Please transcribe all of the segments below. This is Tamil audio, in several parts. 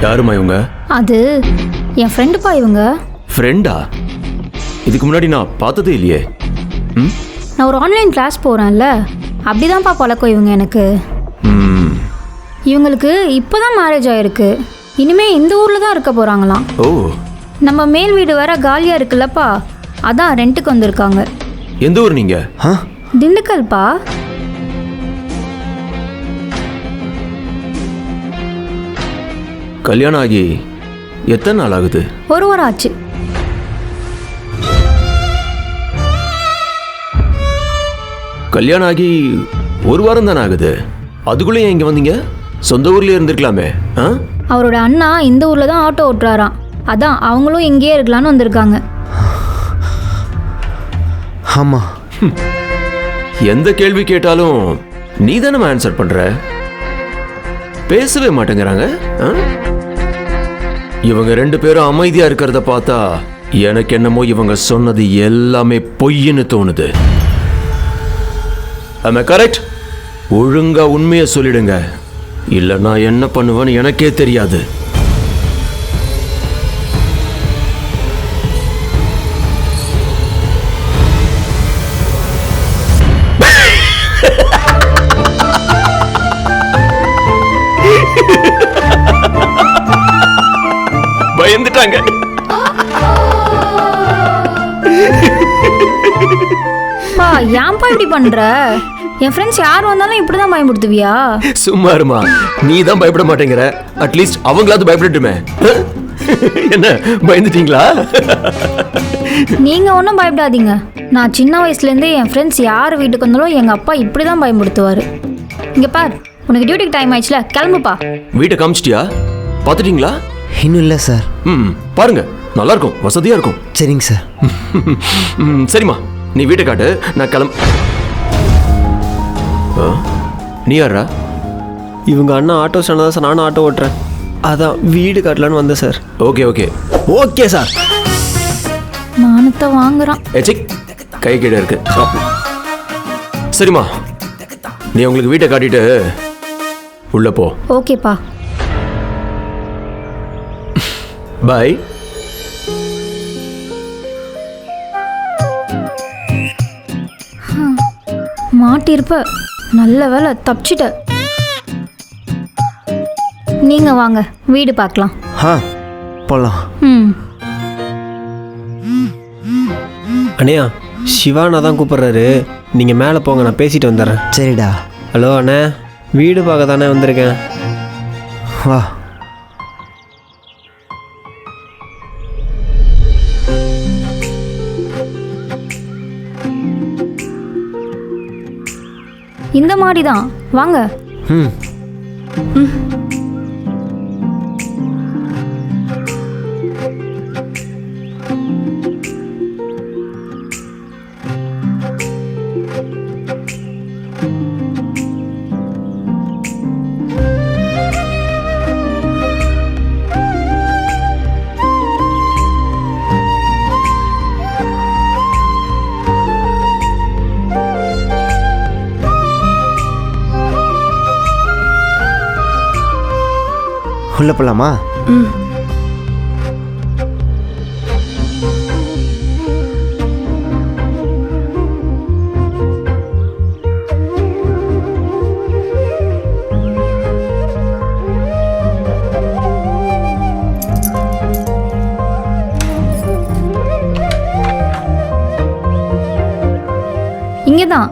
யாருமா இவங்க? அது என் ஃப்ரெண்டுப்பா இவங்க. ஃப்ரெண்டா? இதுக்கு முன்னாடி நான் பார்த்ததே இல்லையே. ம், நான் ஒரு ஆன்லைன் கிளாஸ் போகிறேன்ல, அப்படிதான்ப்பா பழக்கம் இவங்க எனக்கு. ம். இவங்களுக்கு இப்போ தான் மேரேஜ் ஆகிருக்கு. இனிமேல் இந்த ஊரில் தான் இருக்க போகிறாங்களாம். ஓ, நம்ம மேல் வீடு வேற காலியாக இருக்குல்லப்பா, அதான் ரெண்ட்டுக்கு வந்திருக்காங்க. எந்த ஊர் நீங்க? திண்டுக்கல்ப்பா. கல்யாணம் ஆகி எத்தனை நாள் ஆகுது? ஒரு வாரம் ஆச்சு. கல்யாணம் ஆகி ஒரு வாரம் தானே ஆகுது. அதுக்குள்ளே ஏன் இங்கே வந்தீங்க? சொந்த ஊர்லேயே இருந்திருக்கலாமே. ஆ, அவரோட அண்ணா இந்த ஊரில் தான் ஆட்டோ ஓட்டுறாராம், அதான் அவங்களும் இங்கேயே இருக்கலான்னு வந்திருக்காங்க. ஆமாம். எந்த கேள்வி கேட்டாலும் நீ தானே ஆன்சர் பண்ற. பேசவே மாட்டேங்கிறாங்க. ஆ? இவங்க ரெண்டு பேரும் அமைதியா இருக்கிறத பார்த்தா எனக்கு என்னமோ இவங்க சொன்னது எல்லாமே பொய்ன்னு தோணுது. Am I correct? ஒழுங்கா உண்மையை சொல்லிடுங்க, இல்ல நான் என்ன பண்ணுவேன்னு எனக்கே தெரியாது. பயந்துட்டாங்க. பா ஏன்பா இப்படி பண்ற? என் ஃப்ரெண்ட்ஸ் யார் வந்தாலும் இப்படி தான் பயன்படுத்துவியா? சும்மா இருமா, நீ தான் பயப்பட மாட்டேங்கிற. அட்லீஸ்ட் அவங்களாவது பயப்படட்டுமே. என்ன பயந்துட்டீங்களா? நீங்க ஒன்றும் பயப்படாதீங்க. நான் சின்ன வயசுலேருந்தே என் ஃப்ரெண்ட்ஸ் யார் வீட்டுக்கு வந்தாலும் எங்கள் அப்பா இப்படி தான் பயன்படுத்துவார். இங்கே பார், உனக்கு டியூட்டிக்கு டைம் ஆயிடுச்சுல, கிளம்புப்பா. வீட்டை காமிச்சிட்டியா? பார்த்துட்டீங்களா? இன்னும் இல்லை சார். பாருங்க, நல்லா இருக்கும், வசதியா இருக்கும். சரிங்க சார். சரிம்மா, நீ வீட்டை காட்டு, நான் நீ யாரா? இவங்க அண்ணா ஆட்டோ ஸ்டாண்ட் தான் சார், நானும் ஆட்டோ ஓட்டுறேன், அதான் வீடு காட்டலான்னு வந்தேன் sir. Okay okay okay sir. மானத்தை வாங்குறான். ஏச்சிக், கை கீழே இருக்கு. சரிம்மா, நீ உங்களுக்கு வீட்டை காட்டிட்டு உள்ள போ. ஓகேப்பா. பாய். மாட்டிருப்ப, நல்ல வேலை தப்பிச்சிட்ட. நீங்க வாங்க, வீடு பார்க்கலாம். போகலாம். அண்ணையா, சிவானா தான் கூப்பிட்றாரு, நீங்கள் மேலே போங்க, நான் பேசிட்டு வந்துடுறேன். சரிடா. ஹலோ அண்ணே, வீடு பார்க்க தானே வந்திருக்கேன். வா. இந்த மாடி தான், வாங்க. ம். உள்ள போகலாமா? இங்கே தான்,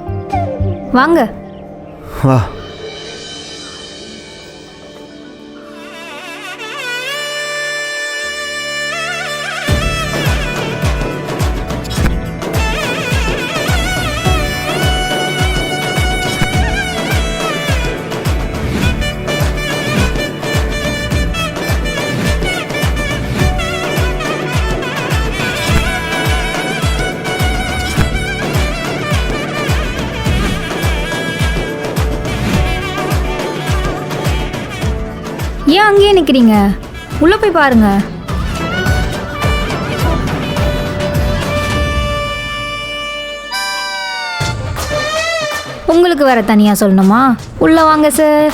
வாங்க. வா. ஏன் அங்கேயே நிற்கிறீங்க? உள்ளே போய் பாருங்க. உங்களுக்கு வேற தனியாக சொல்லணுமா? உள்ளே வாங்க சார்.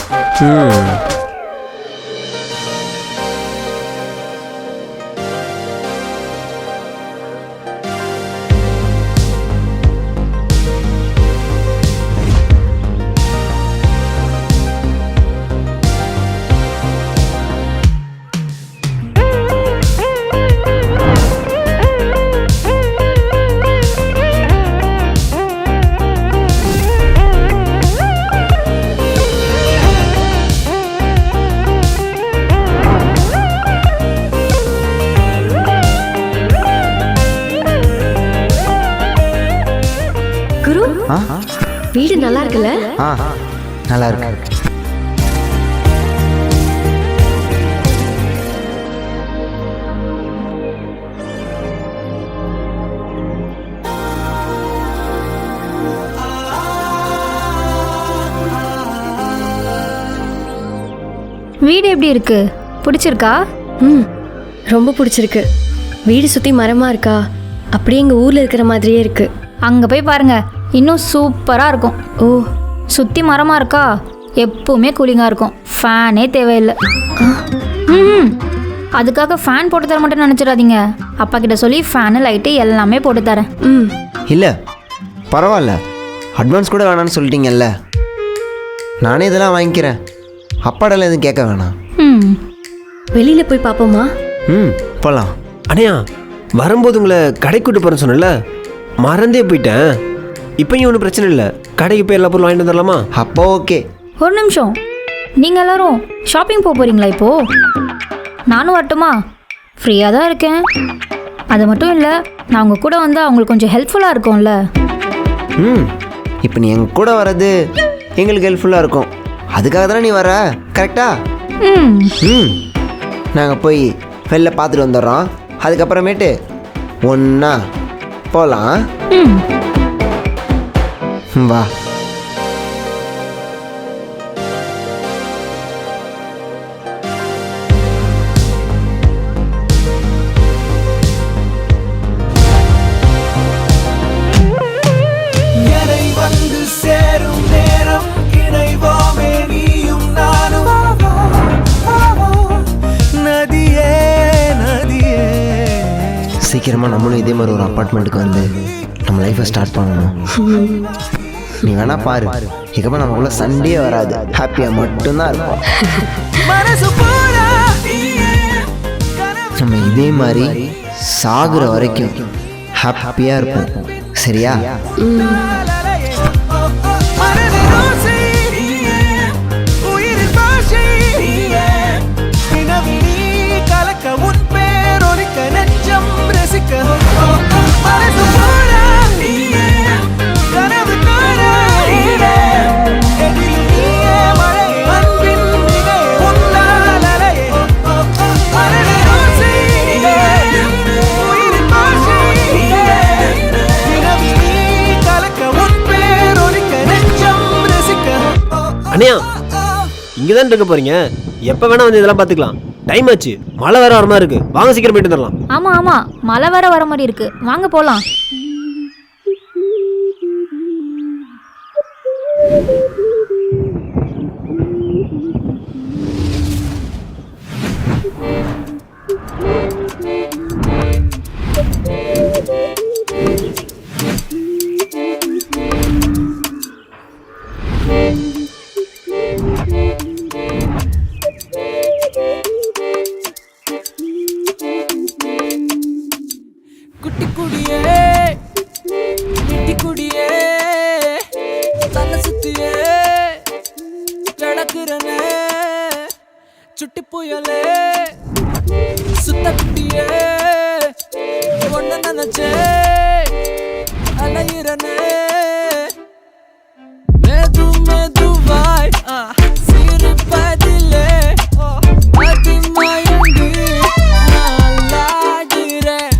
வீடு நல்லா இருக்குல்ல? ஆ நல்லா இருக்கு. வீடு எப்படி இருக்கு? பிடிச்சிருக்கா? ம், ரொம்ப பிடிச்சிருக்கு. வீடு சுற்றி மரமாக இருக்கா, அப்படியே எங்கள் ஊரில் இருக்கிற மாதிரியே இருக்கு. அங்கே போய் பாருங்க, இன்னும் சூப்பராக இருக்கும். ஓ, சுற்றி மரமாக இருக்கா, எப்பவுமே கூலிங்காக இருக்கும். ஃபேனே தேவையில்லை. ம், அதுக்காக ஃபேன் போட்டு தர மாட்டேன்னு நினச்சிடாதீங்க. அப்பா கிட்ட சொல்லி ஃபேனு லைட்டு எல்லாமே போட்டு தரேன். ம், இல்லை பரவாயில்ல, அட்வான்ஸ் கூட வேணான்னு சொல்லிட்டீங்கல்ல, நானே இதெல்லாம் வாங்கிக்கிறேன். அப்பாடெல்லாம் எதுவும் கேட்க வேணாம். ம், வெளியில் போய் பார்ப்போமா? ம் போகலாம். அண்ணையா வரும்போது உங்களை கடைக்கு கூட்டு போகிறேன்னு சொன்னல, மறந்தே போயிட்டேன். இப்போயும் ஒன்றும் பிரச்சனை இல்லை, கடைக்கு போய் எல்லா பொருளும் வாங்கிட்டு வந்துடலாமா? அப்போ ஓகே. ஒரு நிமிஷம், நீங்கள் எல்லாரும் ஷாப்பிங் போக போகிறீங்களா இப்போது? நானும் வரட்டுமா? ஃப்ரீயாக தான் இருக்கேன். அது மட்டும் இல்லை, நான் உங்கள் கூட வந்து அவங்களுக்கு கொஞ்சம் ஹெல்ப்ஃபுல்லாக இருக்கும்ல. ம் இப்போ நீ எங்கள் கூட வர்றது எங்களுக்கு ஹெல்ப்ஃபுல்லாக இருக்கும். அதுக்காக தானே நீ வர, கரெக்டா? ம், ம் நாங்கள் போய் வெளில பார்த்துட்டு வந்துடுறோம். அதுக்கப்புறமேட்டு ஒன்றா போகலாம். ம். வா. சீக்கிரமாக நம்மளும் இதே மாதிரி ஒரு அப்பார்ட்மெண்ட்டுக்கு வந்து நம்ம லைஃப்பை ஸ்டார்ட் பண்ணணும். நீ வேணா பாரு, இதுக்கப்புறம் நமக்குள்ள சண்டே வராது, ஹாப்பியாக மட்டும்தான் இருப்போம். நம்ம இதே மாதிரி சாகுற வரைக்கும் ஹாப்பியாக இருப்போம், சரியா? அண்ணையா இங்கே தான் இருக்க போகிறீங்க, எப்போ வேணால் வந்து இதெல்லாம் பார்த்துக்கலாம். டைம் ஆச்சு, மழை வேற வர மாதிரி இருக்குது. வாங்க சீக்கிரம் போயிட்டு வந்துடலாம். ஆமாம் ஆமாம், மழை வேற வர மாதிரி இருக்கு. வாங்க போகலாம். சுட்டி புயலே சுத்த குட்டியே ஒன்ன நினைச்சே அலையிறனே மெது மெதுவாய் சிரிப்பதிலே அதிமயங்கி நாளாகிறேன்.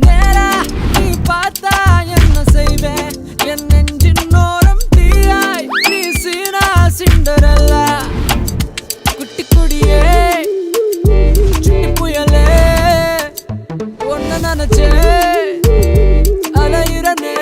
நேரா நீ பார்த்தா என்ன செய்வேன், என் நெஞ்சின் ஓரம் தீயாய் நீ சீனா சிண்டரல்லா. குட்டி குடியே சுட்டி புயலே ஒன்ன நினைச்சே அலையிறனே.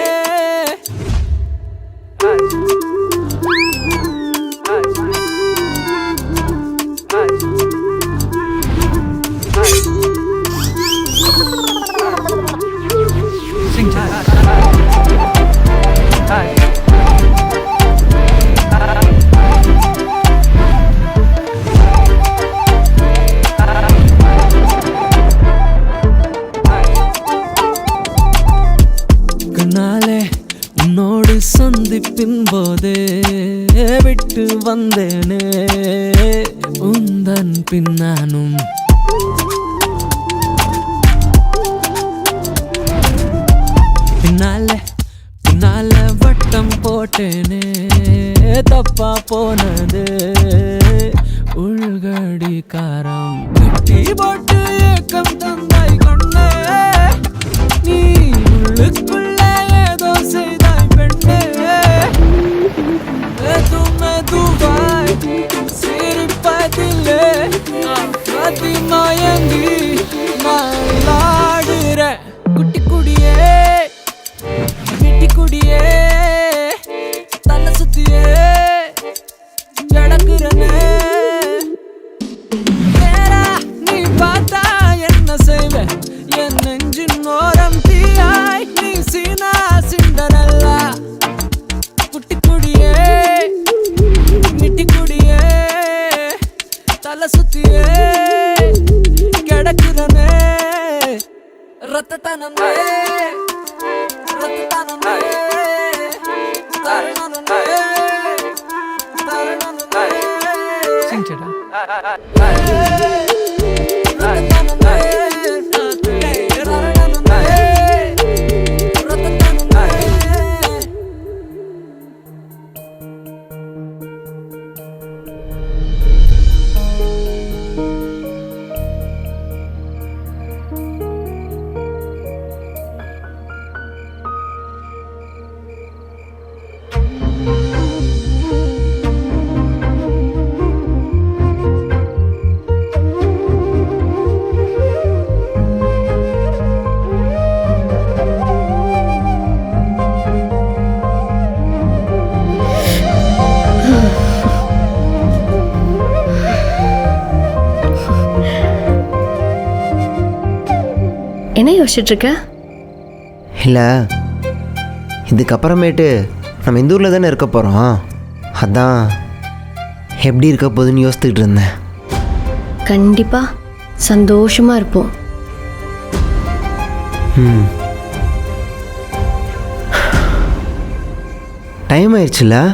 கண்ணாலே உன்னோடு சந்திப்பின் போதே விட்டு வந்தேனே உந்தன் பின்னானும். பின்னால பின்னால வட்டம் போட்டேனே தப்பா போனது உள்கடி காரம் கட்டி போட்டு ஏக்கம் தந்தாய் கண்ணே நீ உள்ளுக்குள்ள ஏதோ செய்தாய் பெண்ணே தும்மே துவாய் சிரிப்பதில்லே அதி மயங்கி நாடுற குட்டி குடியே மிட்டி குடியே தலை சுத்தியே கிடக்குறனே நேரா நீ பார்த்தா என்ன செய்வே என் நெஞ்சின் ஓரம் தீயாய் நீ சீனா சிண்டரல்லா குட்டி குடியே மிட்டி குடியே தலை சுத்தியே கிடக்குறனே ரத்தத்தனமே ரத்தத்தனமே தரணனமே தரணனமே சிங்கடா ரத்தத்தனமே தரணனமே ரத்தத்தனமே என்ன யோசிச்சுட்டு இருக்க? இல்லை, இதுக்கப்புறமேட்டு நம்ம இந்த ஊரில் தானே இருக்க போகிறோம். அதான் எப்படி இருக்க போகுதுன்னு யோசித்துக்கிட்டு இருந்தேன். கண்டிப்பா சந்தோஷமா இருப்போம். டைம் ஆயிடுச்சுல,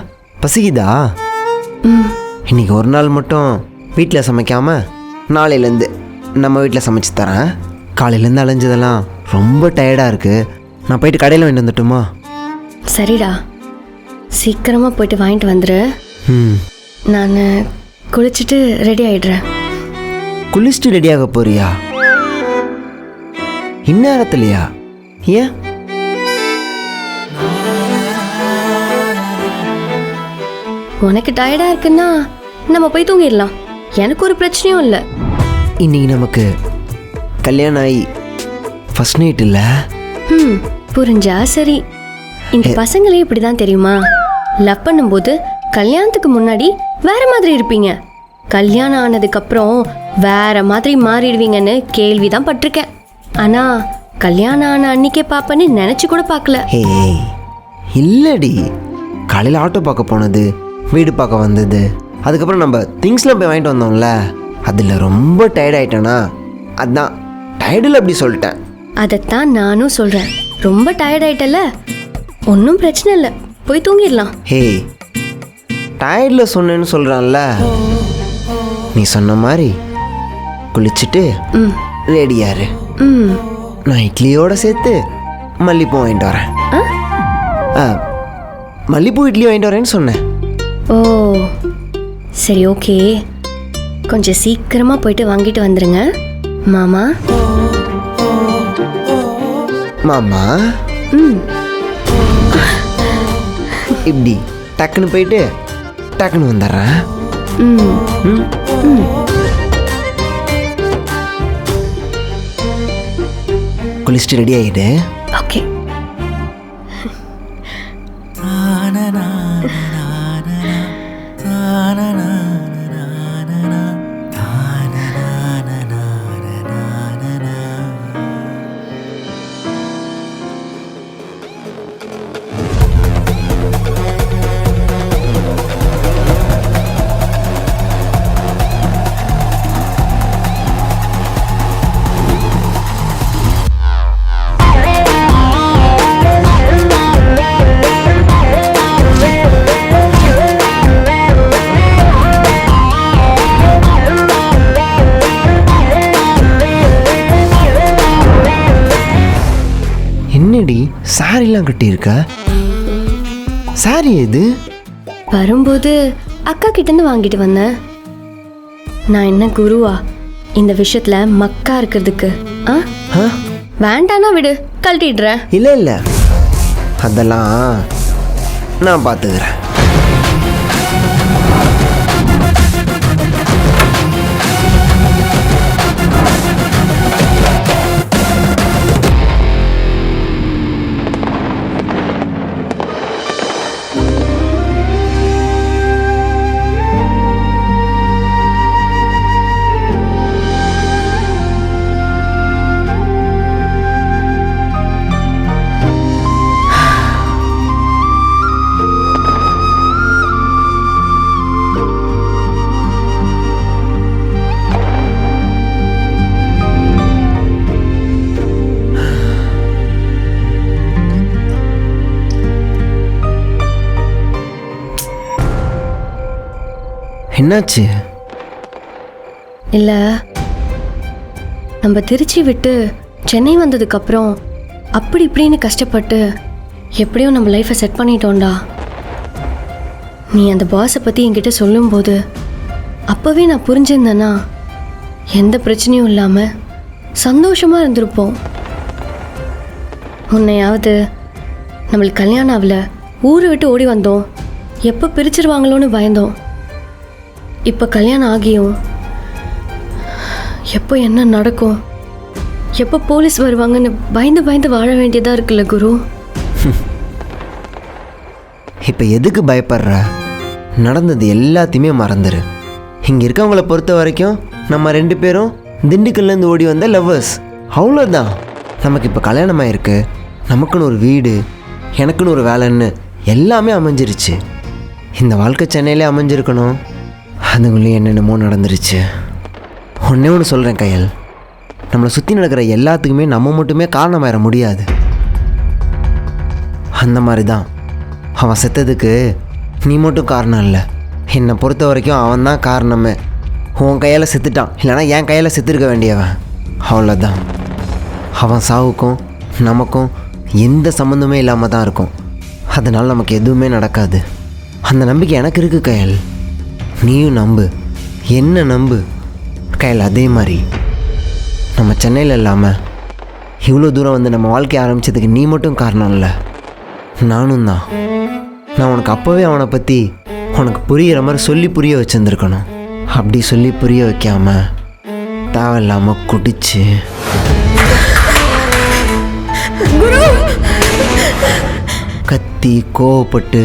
பசிக்குதா? இன்னைக்கு ஒரு நாள் மட்டும் வீட்டில் சமைக்காமல் நாளையிலேருந்து நம்ம வீட்டில் சமைச்சு தரேன். காலையிலேருந்து அலைஞ்சதெல்லாம் ரொம்ப டயர்டாக இருக்குது. நான் போயிட்டு கடையில் வாங்கிட்டு வந்துட்டுமா? சரிடா, சீக்கிரமா போயிட்டு வாங்கிட்டு வந்துரு. நான் குளிச்சுட்டு ரெடி ஆயிடுறேன். குளிச்சுட்டு ரெடியாக போறியா? இந்நேரத்துலையா? ஏன்? உனக்கு டயர்டா இருக்குன்னா நம்ம போய் தூங்கிடலாம். எனக்கு ஒரு பிரச்சனையும் இல்லை. இன்னைக்கு நமக்கு கல்யாணம் ஆகி ஃபர்ஸ்ட் நைட் இல்லை? புரிஞ்சா சரி. இந்த பசங்களே இப்படிதான் தெரியுமா? லவ் பண்ணும்போது கல்யாணத்துக்கு முன்னாடி வேற மாதிரி இருப்பீங்க, கல்யாணம் ஆனதுக்கு அப்புறம் வேற மாதிரி மாறிடுவீங்கன்னு கேள்விதான் பட்டிருக்கேன். ஆனா கல்யாணம் ஆன அன்னைக்கே பாப்பேன்னு நினைச்சு கூட பார்க்கல. ஏய் இல்லடி, காலையில் ஆட்டோ பார்க்க போனது, வீடு பார்க்க வந்தது, அதுக்கப்புறம் நம்ம திங்ஸ்லாம் போய் வாங்கிட்டு வந்தோம்ல, அதில் ரொம்ப டயர்ட் ஆயிட்டேனா, அதான் டயர்டில் அப்படி சொல்லிட்டேன். அதைத்தான் நானும் சொல்றேன். ரொம்ப டயர்ட் ஆயிட்டல, ஒன்றும் பிரச்சனை இல்லை, போய் தூங்கிடலாம். ஹே, டயர்டில் சொன்னேன்னு சொல்கிறான்ல, நீ சொன்ன மாதிரி குளிச்சுட்டு ரெடியாரு. நான் இட்லியோடு சேர்த்து மல்லிப்பூ வாங்கிட்டு வரேன். மல்லிப்பூ இட்லி வாங்கிட்டு வரேன்னு சொன்னேன். ஓ சரி, ஓகே. கொஞ்சம் சீக்கிரமாக போயிட்டு வாங்கிட்டு வந்துடுங்க மாமா. மாமா இப்படி டக்குன்னு போயிட்டு டக்குன்னு வந்துடுறேன். குளிச்சுட்டு ரெடி ஆகிடு. ஓகே. என்னடி சாரிலாம் கட்டியிருக்க? சாரி இது வரும்போது அக்கா கிட்டேருந்து வாங்கிட்டு வந்தேன். நான் என்ன குருவா இந்த விஷயத்துல மக்கா இருக்கிறதுக்கு? ஆ ஆ வேண்டானா விடு, கழட்டிடுறேன். இல்லை இல்லை, அதெல்லாம் நான் பார்த்துக்கிறேன். என்னாச்சு? இல்லை, நம்ம திருச்சி விட்டு சென்னை வந்ததுக்கப்புறம் அப்படி இப்படின்னு கஷ்டப்பட்டு எப்படியோ நம்ம லைஃப்பை செட் பண்ணிட்டோம்டா. நீ அந்த பாஸை பற்றி என்கிட்ட சொல்லும்போது அப்போவே நான் புரிஞ்சிருந்தேன்னா எந்த பிரச்சனையும் இல்லாமல் சந்தோஷமாக இருந்திருப்போம். உன்னையாவது நம்மளுக்கு கல்யாணம் ஆகல, ஊரை விட்டு ஓடி வந்தோம், எப்போ பிரிச்சிருவாங்களோன்னு பயந்தோம். இப்போ கல்யாணம் ஆகியும் எப்போ என்ன நடக்கும், எப்போ போலீஸ் வருவாங்கன்னு பயந்து பயந்து வாழ வேண்டியதாக இருக்குல்ல குரு. இப்போ எதுக்கு பயப்படுற? நடந்தது எல்லாத்தையுமே மறந்துரு. இங்கே இருக்கவங்கள பொறுத்த வரைக்கும் நம்ம 2 பேரும் திண்டுக்கல்லேருந்து ஓடி வந்த லவ்வர்ஸ், அவ்வளோதான். நமக்கு இப்போ கல்யாணம் ஆயிருக்கு, நமக்குன்னு ஒரு வீடு, எனக்குன்னு ஒரு வேலைன்னு எல்லாமே அமைஞ்சிருச்சு. இந்த வாழ்க்கை சென்னையிலே அமைஞ்சிருக்கணும், அதுக்குள்ளேயும் என்னென்னமோ நடந்துருச்சு. ஒன்றே ஒன்று சொல்கிறேன் கயல், நம்மளை சுற்றி நடக்கிற எல்லாத்துக்குமே நம்ம மட்டுமே காரணமாயிட முடியாது. அந்த மாதிரி தான் அவன் செத்ததுக்கு நீ மட்டும் காரணம் இல்லை, என்னை பொறுத்த வரைக்கும் அவன் தான் காரணமே. உன் கையால் செத்துட்டான், இல்லைனா என் கையால் செத்துருக்க வேண்டியவன், அவ்வளோதான். அவன் சாவுக்கும் நமக்கும் எந்த சம்மந்தமே இல்லாமல் தான் இருக்கும். அதனால் நமக்கு எதுவுமே நடக்காது. அந்த நம்பிக்கை எனக்கு இருக்குது கயல், நீயும் நம்பு, என்ன நம்பு கயல். அதே மாதிரி நம்ம சென்னையில் இல்லாமல் இவ்வளோ தூரம் வந்து நம்ம வாழ்க்கையை ஆரம்பித்ததுக்கு நீ மட்டும் காரணம் இல்லை, நானும் தான். நான் உனக்கு அப்போவே அவனை பற்றி உனக்கு புரிகிற மாதிரி சொல்லி புரிய வச்சுருந்துருக்கணும். அப்படி சொல்லி புரிய வைக்காம தேவையில்லாமல் குடிச்சு கத்தி கோவப்பட்டு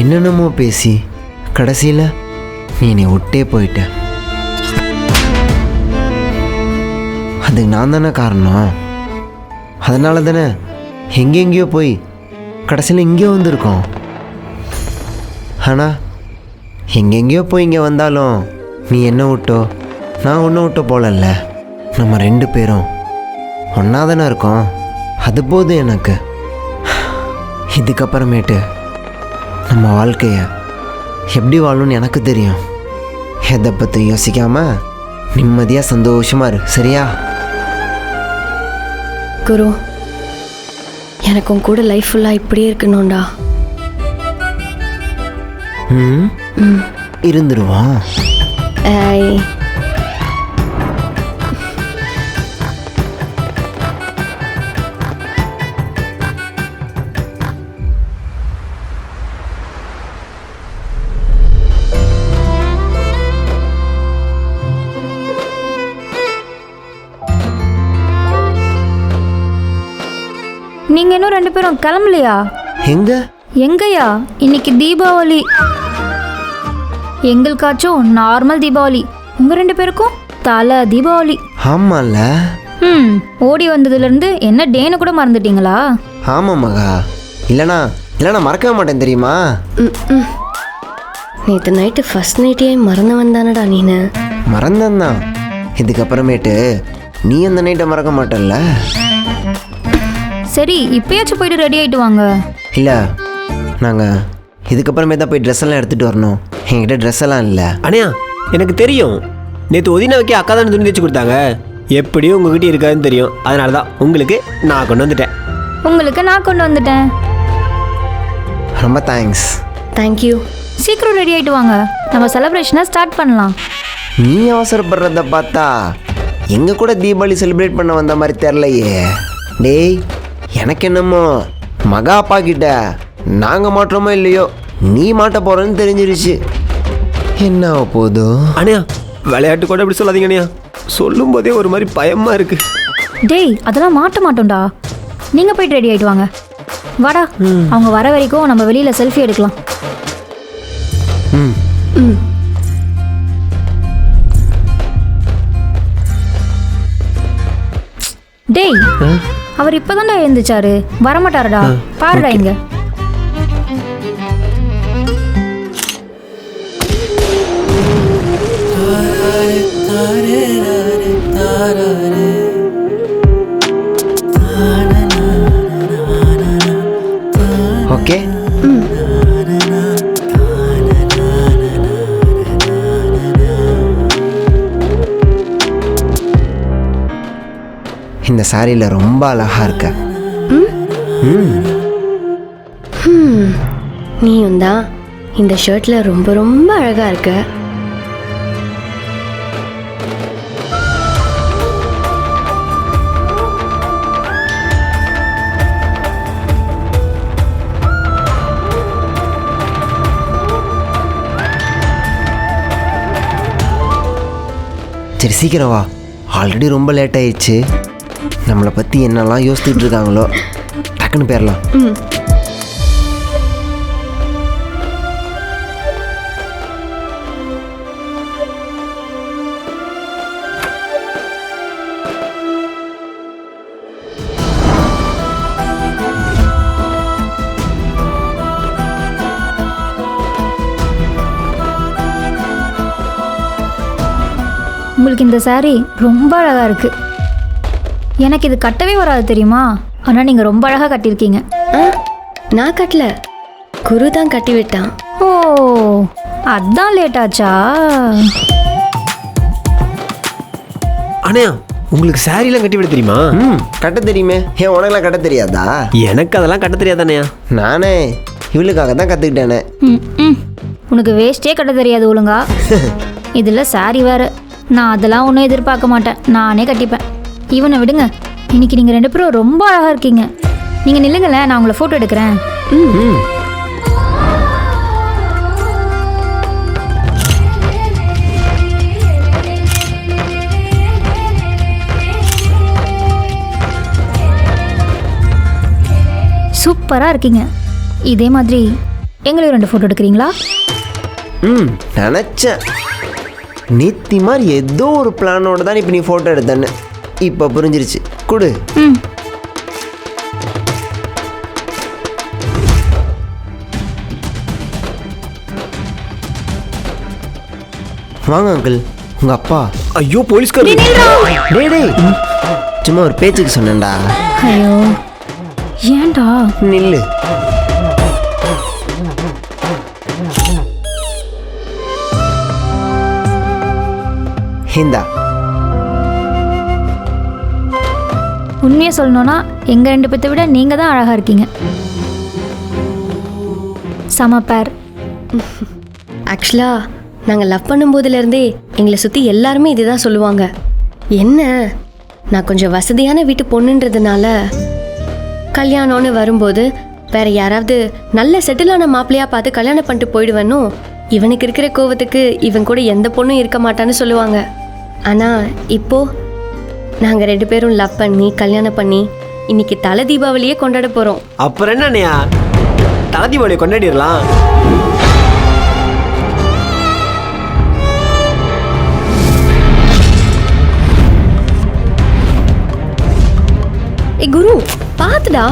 என்னென்னமோ பேசி கடைசியில் நீ என்னை விட்டே போயிட்ட. அதுக்கு நான் தானே காரணம். அதனால தானே எங்கெங்கேயோ போய் கடைசியில் இங்கேயோ வந்திருக்கோம். ஆனால் எங்கெங்கேயோ போய் இங்கே வந்தாலும் நீ என்ன விட்டோ நான் ஒன்றை விட்டோ போலல்ல. நம்ம 2 பேரும் ஒன்றா தானே இருக்கோம், அது போதும் எனக்கு. இதுக்கப்புறமேட்டு நம்ம வாழ்க்கையை எப்படி வாழணும்னு எனக்கு தெரியும். எதை பற்றி யோசிக்காமல் நிம்மதியாக சந்தோஷமாக இரு, சரியா? குரு, எனக்கு உன் கூட லைஃப் ஃபுல்லாக இப்படியே இருக்கணும்டா. இருந்துருவான். ஏய், நீங்க இன்னும் 2 பேரும் கிளம்பலையா? எங்க எங்கயா? இன்னைக்கு தீபாவளி. எங்களுக்காச்சும் நார்மல் தீபாவளி, உங்க 2 பேருக்கும் தலை தீபாவளி. ஆமாம்ல. ஓடி வந்ததுலேருந்து என்ன டேன்னு கூட மறந்துட்டீங்களா? ஆமாம் மகா, இல்லைனா மறக்கவே மாட்டேன் தெரியுமா? நேற்று நைட்டு ஃபர்ஸ்ட் நைட்டே மறந்தவன் தானடா நீனு. மறந்தான் தான். இதுக்கப்புறமேட்டு நீ அந்த நைட்டை மறக்க மாட்டல்ல? சரி, இப்பயாச்சும் போயிட்டு ரெடி ஆகிட்டு வாங்க. இல்லை, நாங்கள் இதுக்கப்புறமே தான் போய் ட்ரெஸ் எல்லாம் எடுத்துகிட்டு வரணும். என்கிட்ட ட்ரெஸ் எல்லாம் இல்லை. அண்ணா எனக்கு தெரியும், நேற்று ஒதினாவுக்கே அக்கா தானே துணி தைச்சு கொடுத்தாங்க. எப்படியும் உங்ககிட்ட இருக்காதுன்னு தெரியும், அதனால தான் உங்களுக்கு நான் கொண்டு வந்துட்டேன். உங்களுக்கு நான் கொண்டு வந்துட்டேன். ரொம்ப தேங்க்ஸ். தேங்க்யூ. சீக்கிரம் ரெடி ஆயிட்டு வாங்க, நம்ம செலிப்ரேஷனை ஸ்டார்ட் பண்ணலாம். நீ அவசரப்படுறத பார்த்தா எங்க கூட தீபாவளி செலிப்ரேட் பண்ண வந்த மாதிரி தெரிலையே. டேய், எனக்கு என்னமோ மகா அப்பா கிட்ட நாங்கள் மாட்டுறோமோ இல்லையோ நீ மாட்ட போறேன்னு தெரிஞ்சிருச்சு. என்ன போதும் அண்ணியா விளையாட்டு கூட அப்படி சொல்லாதீங்க அண்ணியா. சொல்லும் போதே ஒரு மாதிரி பயமா இருக்கு. டேய், அதெல்லாம் மாட்ட மாட்டோம்டா. நீங்க போயிட்டு ரெடி ஆயிட்டு வாங்க. வாடா, அவங்க வர வரைக்கும் நம்ம வெளியில செல்ஃபி எடுக்கலாம். டேய், அவர் இப்பதான்டா எழுந்துச்சாரு, வரமாட்டாருடா. பாருடா இங்க. ஓகே. இந்த சாரியில் ரொம்ப அழகா இருக்க. நீயும் தான் இந்த ஷர்ட்ல ரொம்ப ரொம்ப அழகா இருக்க. சரி சீக்கிரம் வா, ஆல்ரெடி ரொம்ப லேட் ஆயிடுச்சு. நம்மளை பற்றி என்னெல்லாம் யோசிச்சுட்டு இருக்காங்களோ டக்குன்னு போயிடலாம். உங்களுக்கு இந்த saree ரொம்ப அழகா இருக்கு. எனக்கு இது கட்டவே வராது தெரியுமா? ஆனா நீங்க ரொம்ப அழகா கட்டியிருக்கீங்க. நான் கட்டல, குரு தான் கட்டி விட்டான். ஓ, அதான் லேட் ஆச்சா? அண்ணியா உங்களுக்கு சாரிலாம் கட்டி விட தெரியுமா? கட்ட தெரியுமே. ஏன் உனக்கெல்லாம் கட்ட தெரியாதா? எனக்கு அதெல்லாம் கட்ட தெரியாது அண்ணியா. நானே இவளுக்காக தான் கற்றுக்கிட்டேனே. உனக்கு வேஸ்டே கட்ட தெரியாது ஒழுங்கா. இதுல saree வேற. நான் அதெல்லாம் ஒன்றும் எதிர்பார்க்க மாட்டேன், நானே கட்டிப்பேன். இவனை விடுங்க, இன்னைக்கு நீங்கள் 2 பேரும் ரொம்ப அழகாக இருக்கீங்க. நீங்கள் நில்லுங்களேன், நான் உங்களை ஃபோட்டோ எடுக்கிறேன். சூப்பராக இருக்கீங்க. இதே மாதிரி எங்களையும் 2 ஃபோட்டோ எடுக்கிறீங்களா? நினச்சேன் நீத்தி மாதிரி ஏதோ ஒரு பிளானோட தான் இப்போ நீ ஃபோட்டோ எடுத்தேன்னு. இப்போ புரிஞ்சிருச்சு. கொடு. வாங்க அங்கிள், உங்க அப்பா. ஐயோ போலீஸ்கார். டேய் டேய், சும்மா ஒரு பேச்சுக்கு சொன்னேன்டா. ஐயோ, ஏன்டா? நில்லு. இந்தா. உண்மையை சொல்லணும்னா எங்கள் 2 பேர்த்தை விட நீங்கள் தான் அழகாக இருக்கீங்க. செம பேர். ஆக்சுவலாக நாங்கள் லவ் பண்ணும்போதுலேருந்தே எங்களை சுற்றி எல்லாருமே இதுதான் சொல்லுவாங்க. என்ன, நான் கொஞ்சம் வசதியான வீட்டு பொண்ணுன்றதுனால கல்யாணம்னு வரும்போது வேற யாராவது நல்ல செட்டிலான மாப்பிள்ளையாக பார்த்து கல்யாணம் பண்ணிட்டு போயிடுவேன்னு இவனுக்கு இருக்கிற கோவத்துக்கு இவன் கூட எந்த பொண்ணும் இருக்க மாட்டான்னு சொல்லுவாங்க. ஆனால் இப்போது நாங்கள் 2 பேரும் லவ் பண்ணி கல்யாணம் பண்ணி இன்னைக்கு தலை தீபாவளியே கொண்டாட போகிறோம். அப்புறம் என்ன அண்ணியா, தலை தீபாவளியை கொண்டாடிடலாம். ஏ குரு, பார்த்துடா.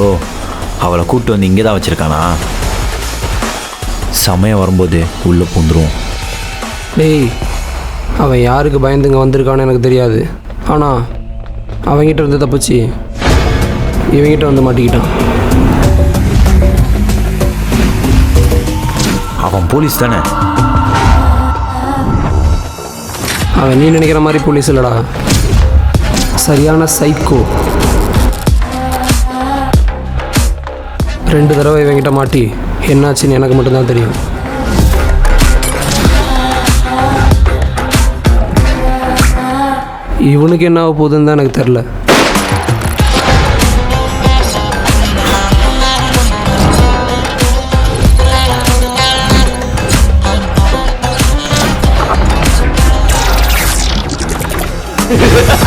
ஓ, அவளை கூப்பிட்டு வந்து இங்கே தான் வச்சுருக்கானா? சமயம் வரும்போது உள்ளே பூந்துருவோம். டேய், அவன் யாருக்கு பயந்துங்க வந்திருக்கான்னு எனக்கு தெரியாது. ஆனால் அவங்கிட்ட இருந்து தப்பிச்சு இவங்கிட்ட வந்து மாட்டிக்கிட்டான். அவன் போலீஸ் தானே? அவன் நீ நினைக்கிற மாதிரி போலீஸ் இல்லைடா, சரியான சைக்கோ. 2 தடவை இவங்கிட்ட மாட்டி என்னாச்சுன்னு எனக்கு மட்டும்தான் தெரியும். இவனுக்கு என்ன ஆக போகுதுன்னு தான் எனக்கு தெரில. Ha ha ha!